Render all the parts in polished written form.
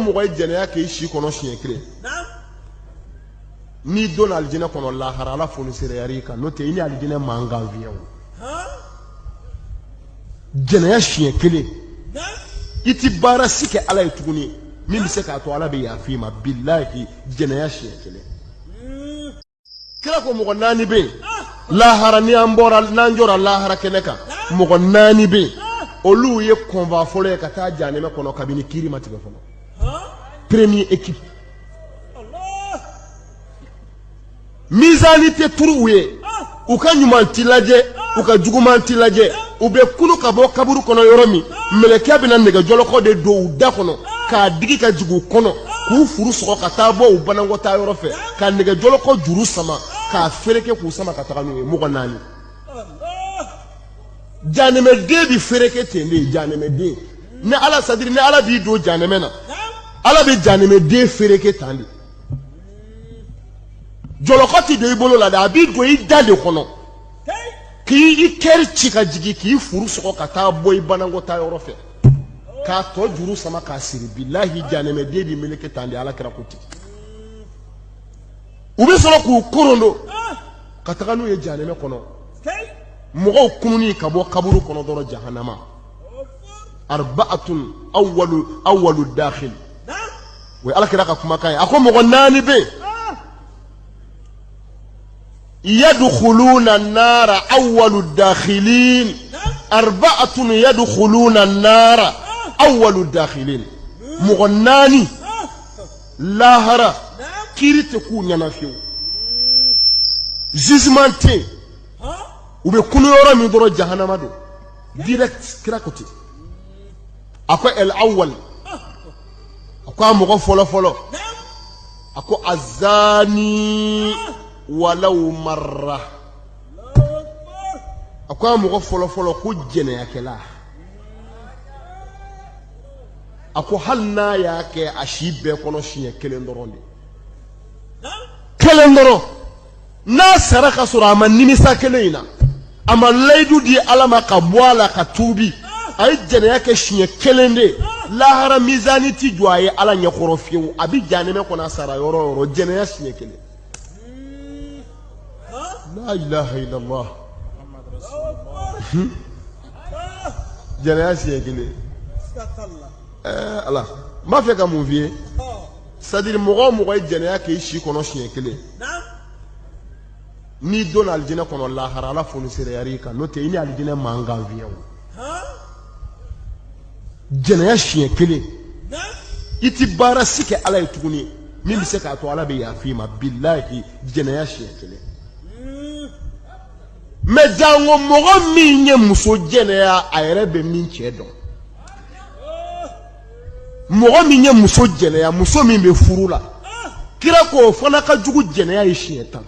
mɔgɔ ye jɛnɛya k'i si kɔnɔ siɲɛ kelen n'i donna alijinɛ kɔnɔ lahara ala fonisere yari kan n'o tɛ i ni alijinɛ mankan fiyewu jɛnɛya siɲɛ kelen i ti baara si kɛ ala ye tuguni min bɛ se k'a to ala bɛ yafa i ma bilahi jɛnɛya siɲɛ kelen kira ko mɔgɔ naani bɛ yen lahara ni an bɔra n'an jɔra lahara kɛnɛ kan mɔgɔ naani bɛ yen olu ye kɔnfa fɔlɔ ye ka taa janɛmɛ kɔnɔ kabini kiiri ma tigɛ fɔlɔ premier équipe mizani tɛ turu u ye u ka ɲuman ti lajɛ u ka juguman ti lajɛ u bɛ kunu ka bɔ kaburu kɔnɔ yɔrɔ min mɛlɛkɛ bɛna nɛgɛjɔlɔkɔ de don u da kɔnɔ k'a digi ka jigin u kɔnɔ k'u furu sɔgɔ ka taa bɔ u banakɔtaa yɔrɔ fɛ ka nɛgɛjɔlɔkɔ juru sama k'a fereke k'u sama ka taga n'u ye mɔgɔ naani janɛmɛden bi fereke ten de janɛmɛden ni ala sadiri ni ala b'i don janɛmɛ na ala bɛ janɛmɛden fereke tan de jɔlɔkɔ ti don i bolo la dɛ a b'i don i da de kɔnɔ k'i kɛri ci ka jigin k'i furu sɔgɔ ka taa bɔ i banakɔtaa yɔrɔ fɛ k'a tɔ juru sama k'a siri bilahi janɛmɛden bi meleke tan de ala kɛra ko ten u bɛ sɔrɔ k'u korondo ka taga n'u ye janɛmɛ kɔnɔ mɔgɔw kununi ka bɔ kaburu kɔnɔ dɔrɔn jahanama arba'atun awwalu dakhil o ye ala kɛra ka kumakan ye a ko mɔgɔ naani bɛ يدخلون النار أول الداخلين أربعة يدخلون النار أول الداخلين مغناني لاهرة كيري تكون ينافيو جزمانتي وبيكونوا يورا من دور جهنم دو ديركت كراكوتي أكو الأول أكو مغفولة فولو أكو الزاني ولو مرة أكو مغفولة فولو كو جنيا كلا أكو حلنا ياكي أشيب بيكونو شيني كلندرون دي كلندرون ناس سرقا سورا أما نمسا كلينا أما ليدو دي ألما كبوالا كتوبي أي جنيا كشيني كلندي lahara mizani ti jwaye ala nyakoro fiu abi janeme kona sara yoro jene yasne kele la ilaha illallah muhammad rasulullah jene yasne kele ala ma fe ka mon vie c'est-à-dire mogo jene yake shi kono shine kele ni don aljina kono lahara ala fonu sere yari ka note ini aljina manga vie jɛnɛya siɲɛ kelen i ti baara si kɛ ala ye tuguni min bɛ se k'a to ala bɛ yafa i ma bilahi jɛnɛya siɲɛ kelen mɛ jango mɔgɔ min ye muso jɛnɛya a yɛrɛ bɛ min cɛ dɔn mɔgɔ min ye muso jɛnɛya muso min bɛ furu la kira ko fana ka jugu jɛnɛya ye siɲɛ 10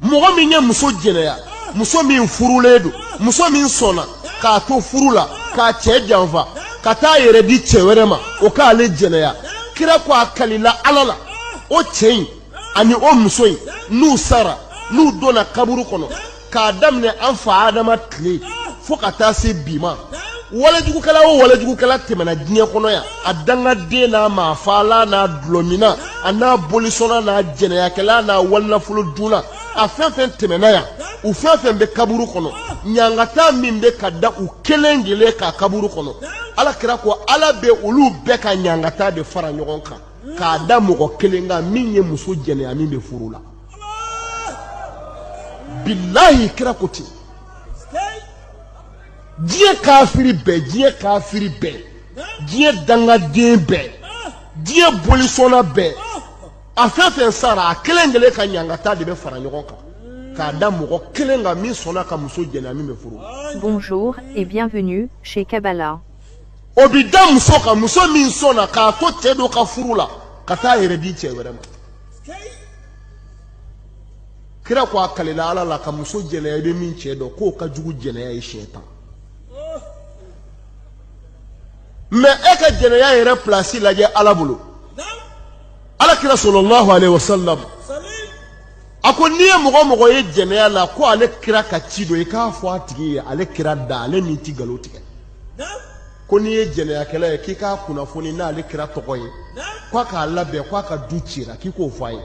mɔgɔ min ye muso jɛnɛya muso min furulen don muso min sɔnna k'a to furu la k'a cɛ janfa ka taa yɛrɛ di cɛ wɛrɛ ma o k'ale jɛnɛya kira ko a kalila ala la o cɛ in ani o muso in n'u sara n'u donna kaburu kɔnɔ k'a daminɛ an fa adama tile fo ka taa se bi ma walajugukɛla o walajugukɛla tɛmɛna diɲɛ kɔnɔ yan a dangaden n'a maafala n'a dulɔmina a n'a bolisɔnna n'a jɛnɛyakɛla n'a walinafolo dunna a fɛn fɛn tɛmɛna yan u fɛn fɛn bɛ kaburu kɔnɔ ɲangata min bɛ ka da u kelen kelen ka kaburu kɔnɔ ala kira ko ala bɛ olu bɛɛ ka ɲangata de fara ɲɔgɔn kan k'a da mɔgɔ kelen kan min ye muso jɛnɛya min bɛ furu la bilahi kira ko ten diɲɛ kafiri bɛɛ diɲɛ dangaden bɛɛ diɲɛ bolisɔnna bɛɛ a fɛn fɛn sara a kelen kelen ka ɲangata de bɛ fara ɲɔgɔn kan k'a da mɔgɔ kelen kan min sɔnna ka muso jɛnɛya min bɛ furu. Bonjour et bienvenue chez Kabbalah. O bi da muso kan muso min sɔnna k'a to cɛ dɔ ka furu la ka taa yɛrɛ di cɛ wɛrɛ ma kira ko a kalila ala la ka muso jɛnɛya i bɛ min cɛ dɔn k'o ka jugu jɛnɛya ye siɲɛ 10 mais e ka jɛnɛya yɛrɛ place lajɛ ala bolo ala kira sallallahu alaihi wasallam a ko n'i ye mɔgɔ ye jɛnɛya la ko ale kira ka ci dɔ i k'a fɔ a tigi ye ale kira da ale min ti nkalon tigɛ ko ni ye jɛnɛyakɛla ye k'i k'a kunnafoni n'ale kira tɔgɔ ye k'a k'a labɛn k'a ka du cira k'i k'o fɔ a ye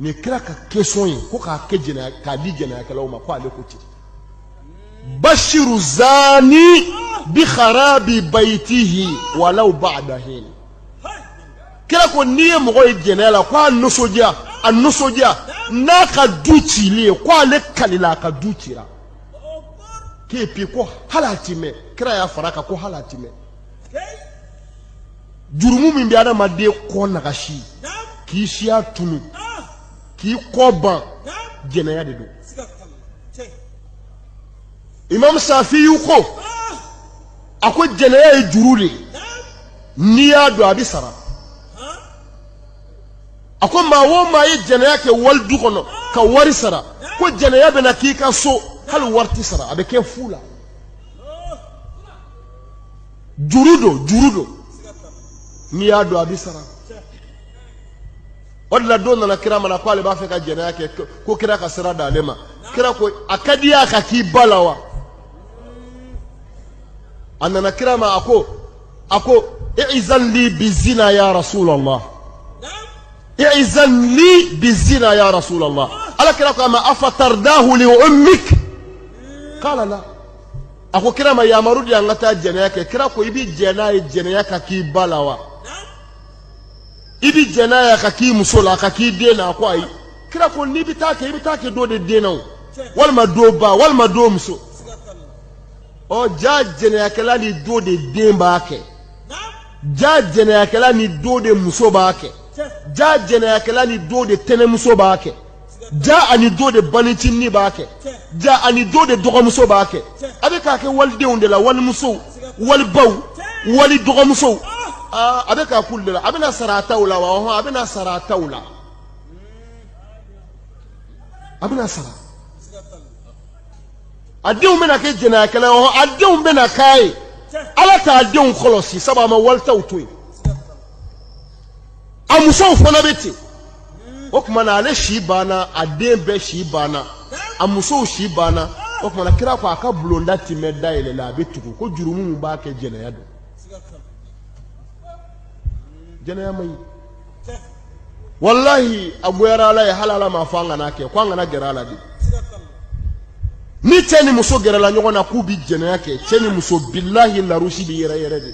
ni kira ka question ye ko k'a di jɛnɛyakɛlaw ma ko ale ko ten bashiru zani bi kharabi baytihi walau ba'da hin kira ko n'i ye mɔgɔ ye jɛnɛya la ko a nisɔndiya n'a ka du cili ye ko ale kalila a ka du cira k'e puis ko hali a ti mɛn kira y'a fara kan ko hali a ti mɛn jurumu min bɛ adamaden kɔ nagasi k'i siya tunu k'i kɔ ban jɛnɛya de don imam Shafi'i ko a ko jɛnɛya ye juru de n'i y'a don a bɛ sara a ko maa o maa ye jɛnɛya kɛ wali du kɔnɔ ka wari sara ko jɛnɛya bɛ na k'i ka so hali wari ti sara a bɛ kɛ fu la juru don n'i y'a don a bɛ sara o de la don nana kira mana ko ale b'a fɛ ka jɛnɛya kɛ ko kira ka sira d'ale ma kira ko a ka di a ka k'i ba la wa a nana kira ma a ko i'zan li bi zina ya rasulallah i'zan li bi zina ya rasulallah ala kira ko ama afatardahu li ummik qala la a ko kira ma yamaru di an ka taa jɛnɛya kɛ kira ko i bi jɛn'a ye jɛnɛya ka k'i ba la wa i bi jɛn'a ye ka k'i muso la ka k'i den na a ko ayi kira ko n'i bɛ taa kɛ i bɛ taa kɛ dɔ de den na o walima dɔ ba walima dɔ muso ja jɛnɛyakɛla ni dɔ de den b'a kɛ ja jɛnɛyakɛla ni dɔ de muso b'a kɛ ja jɛnɛyakɛla ni dɔ de tɛnɛmuso b'a kɛ ja ani dɔ de banicinin b'a kɛ ja ani dɔ de dɔgɔmuso b'a kɛ a bɛ k'a kɛ walidenw de la walimusow walibaw wali dɔgɔmusow a bɛ k'a k'ulu de la a bɛna sara a taw la wa a bɛna sara a taw la a bɛna sara a denw bɛna kɛ jɛnɛyakɛla ye a denw bɛna k'a ye ala t'a denw kɔlɔsi sabu a ma walitaw to yen a musow fana bɛ ten o tuma na ale si banna a den bɛɛ si banna a musow si banna o tuma na kira ko a ka bulonda ti mɛn dayɛlɛ la a bɛ tugu ko jurumu min b'a kɛ jɛnɛya don jɛnɛya man ɲi wallahi a goyara ala ye hali ala m'a fɔ an kana kɛ ko an kana gɛrɛ ala de ni cɛ ni muso gɛrɛla ɲɔgɔn na k'u bi jɛnɛya kɛ cɛ ni muso billahi larusi bi yɛrɛ yɛrɛ de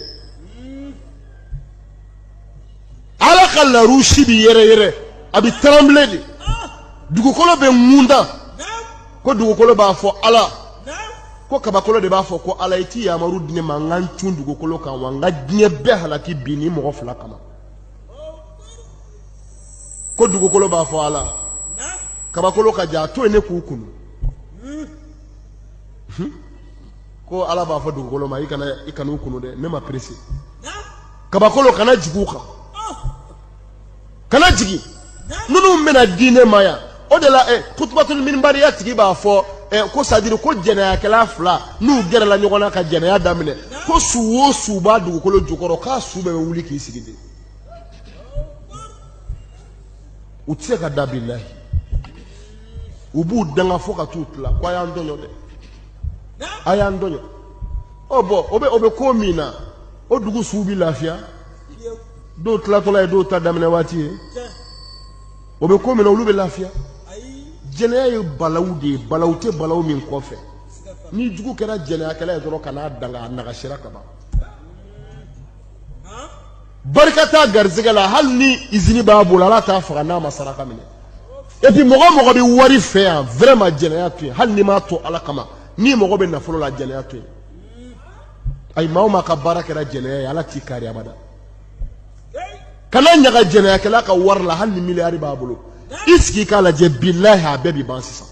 ala ka larusi bi yɛrɛ yɛrɛ a bi tremble de dugukolo bɛ ŋunda ko dugukolo b'a fɔ ala ko kabakolo de b'a fɔ ko ala i ti yamaru di ne ma n ka n cun dugukolo kan wa n ka diɲɛ bɛɛ halaki bi ni mɔgɔ fila kama ko dugukolo b'a fɔ ala kabakolo ka ja a to yen ne k'u kunu ko ala b'a fɔ dugukolo ma i kan'u kunu dɛ ne ma presse kabakolo kana jigin u kan kana jigin ninnu bɛna di ne ma yan o de la kutubatul minbariya tigi b'a fɔ ko sadiri ko jɛnɛyakɛla fila n'u gɛrɛla ɲɔgɔn na ka jɛnɛya daminɛ ko su o su b'a dugukolo jukɔrɔ k'a su bɛɛ bɛ wuli k'i sigi de u tɛ se ka da bilahi u b'u danga fo ka t'u tila ko a y'an dɔɲɔ dɛ a y'an dɔɲɔ bɔn o bɛ ko min na o dugu suw bɛ lafiya dɔw tilatɔla ye dɔw ta daminɛ waati ye o bɛ ko min na olu bɛ lafiya jɛnɛya ye balawu de ye balawu tɛ balawu min kɔfɛ ni jugu kɛra jɛnɛyakɛla ye dɔrɔn ka n'a danga a nagasira ka ban barika t'a garisɛgɛ la hali ni izini b'a bolo ala t'a faga n'a ma saraka minɛ et puis mɔgɔ mɔgɔ bɛ wari fɛ yan vraiment jɛnɛya to yen hali ni m'a to ala kama ni mɔgɔ bɛ nafolo la jɛnɛya to yen ayi maa o maa ka baara kɛra jɛnɛya ye ala t'i kari abada kana ɲaga jɛnɛyakɛla ka wari la hali ni miliyari b'a bolo i sigi k'a lajɛ bilahi a bɛɛ bɛ ban sisan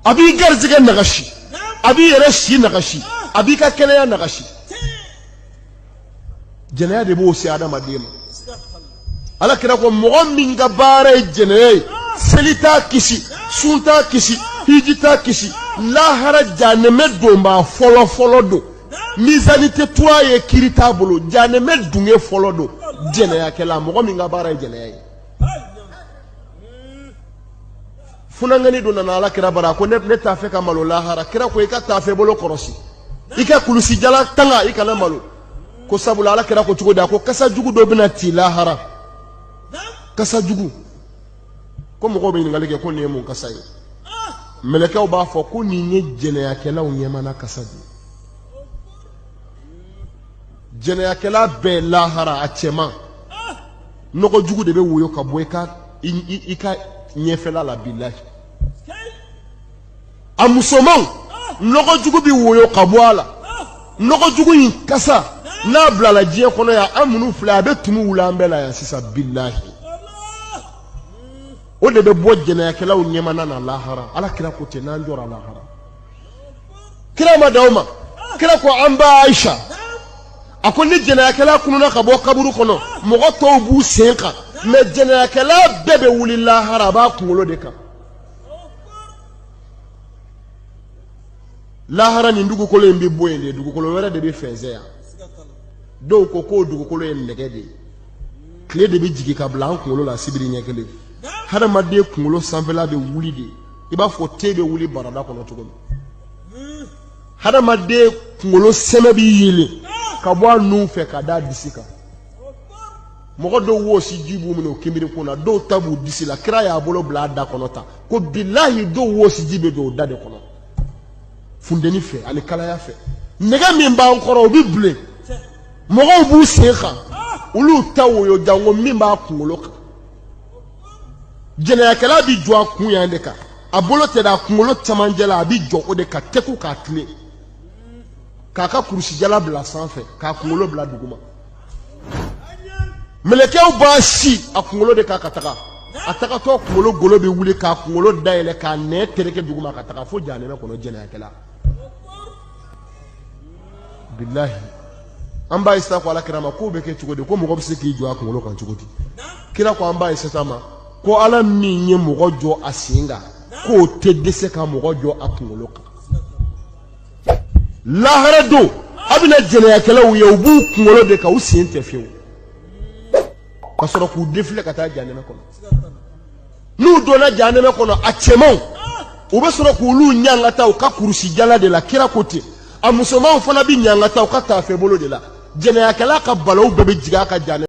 a b'i garisɛgɛ nagasi a b'i yɛrɛ si nagasi a b'i ka kɛnɛya nagasi jɛnɛya de b'o se adamaden ma ala kira ko mɔgɔ min ka baara ye jɛnɛya ye seli t'a kisi sun t'a kisi hiji t'a kisi lahara janɛmɛ donbaa fɔlɔ fɔlɔ don misani tɛ to a ye kiri t'a bolo janɛmɛ dunge fɔlɔ don jɛnɛyakɛla mɔgɔ min ka baara ye jɛnɛya ye funangani do na ala kira bara ko ne ta fe ka malo lahara kira ko ka ta fe bolo korosi ika kulusi jala tanga ika na malo ko sabula ala kira ko tugo da ko kasa jugu do bina ti lahara kasa jugu ko mo ko be ngali ke ko ne mun kasa yi melekaw ba fo ko ni nye jene ya kela o nyema na kasa di jene ya kela be lahara a chema noko jugu de be woyo ka boyka ika nyefela la billahi amusoman noko jugu bi woyo ka boala noko jugu yin kasa na blala jiye kono ya amunu fla be tumu wulambela ya sisa billahi o de be bo jene ya kela o nyema na lahara ala kira ko te na njora lahara kira ma dauma kira ko amba Aisha akoni jene ya kela kununa ka bo kaburu kono mogo to bu senka me jene ya kela bebe wuli lahara ba kulo de ka lahara ni ndugu kolo mbi boyende ndugu kolo wera de be feze ya do ko ko ndugu kolo en legede clé de be jigi ka blanc kulo la sibiri nyekele hada madde kulo sanfela be wuli de iba fo tebe wuli barada kono to hada madde kulo seme bi yile ka bo anu fe ka da disika mogo do wo si jibu mino kimiri kuna do tabu disila kira ya bolo bla da kono ta ko billahi do wo si jibe do da de kono fundeni fe ali kala ya fe nega mimba nkoro bi ble mogo bu senka ulu tawo yo jango mimba kuloka jene ya kala bi jo akun ya ndeka abolo te da kulo tamanjela bi jo o de ka teku ka kle kaka kurusi jala bla sanfɛ ka kunkolo bla duguma melekɛw b'a si a kunkolo de ka taga a taga to kunkolo golo bɛ wuli ka kunkolo dayɛlɛ ka nɛ tereke duguma ka taga fo jahanɛmɛ kɔnɔ jɛnɛyakɛla billahi an b'a isa ko ala kira ma ko bɛ kɛ cogo di ko mɔgɔ bɛ se k'i jɔ a kunkolo kan cogo di kira ko an b'a isa ma ko ala min ye mɔgɔ jɔ a sen kan k'o tɛ dɛsɛ ka mɔgɔ jɔ a kunkolo kan lahara do abina jɛnɛya kɛlaw ye u b'u kunkolo de ka u sen tɛ fiyewu ka sɔrɔ k'u défilé ka taa jahanɛmɛ kɔnɔ n'u donna jahanɛmɛ kɔnɔ a cɛmanw u bɛ sɔrɔ k'olu ɲangata u ka kurusi jala de la kira ko ten a musomanw fana bɛ ɲangata u ka taafɛ bolo de la jɛnɛya kɛla ka balaw bɛɛ bɛ jigin a ka jahanɛmɛ